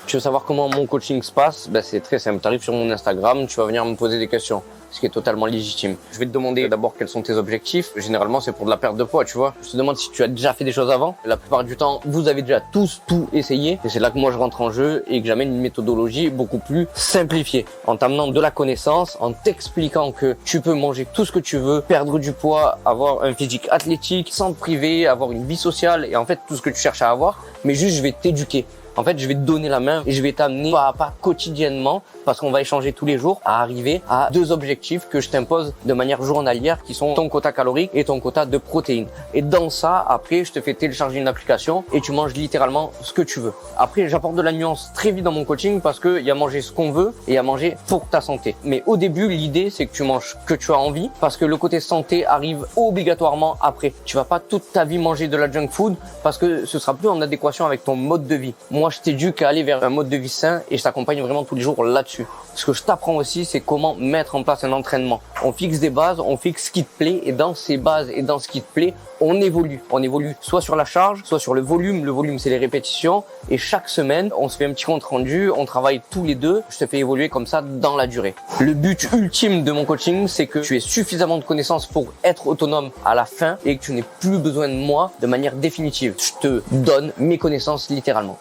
Tu veux savoir comment mon coaching se passe? C'est très simple. Tu arrives sur mon Instagram, tu vas venir me poser des questions, ce qui est totalement légitime. Je vais te demander d'abord quels sont tes objectifs. Généralement, c'est pour de la perte de poids, tu vois. Je te demande si tu as déjà fait des choses avant. La plupart du temps, vous avez déjà tous tout essayé. Et c'est là que moi, je rentre en jeu et que j'amène une méthodologie beaucoup plus simplifiée. En t'amenant de la connaissance, en t'expliquant que tu peux manger tout ce que tu veux, perdre du poids, avoir un physique athlétique, sans te priver, avoir une vie sociale et en fait, tout ce que tu cherches à avoir. Mais juste, je vais t'éduquer. En fait, je vais te donner la main et je vais t'amener pas à pas quotidiennement, parce qu'on va échanger tous les jours, à arriver à 2 objectifs que je t'impose de manière journalière, qui sont ton quota calorique et ton quota de protéines. Et dans ça, après, je te fais télécharger une application et tu manges littéralement ce que tu veux. Après, j'apporte de la nuance très vite dans mon coaching parce qu'il y a manger ce qu'on veut et il y a manger pour ta santé. Mais au début, l'idée, c'est que tu manges ce que tu as envie, parce que le côté santé arrive obligatoirement après. Tu vas pas toute ta vie manger de la junk food parce que ce sera plus en adéquation avec ton mode de vie. Moi, je t'éduque à aller vers un mode de vie sain et je t'accompagne vraiment tous les jours là-dessus. Ce que je t'apprends aussi, c'est comment mettre en place un entraînement. On fixe des bases, on fixe ce qui te plaît et dans ces bases et dans ce qui te plaît, on évolue. On évolue soit sur la charge, soit sur le volume. Le volume, c'est les répétitions. Et chaque semaine, on se fait un petit compte rendu, on travaille tous les deux. Je te fais évoluer comme ça dans la durée. Le but ultime de mon coaching, c'est que tu aies suffisamment de connaissances pour être autonome à la fin et que tu n'aies plus besoin de moi de manière définitive. Je te donne mes connaissances littéralement.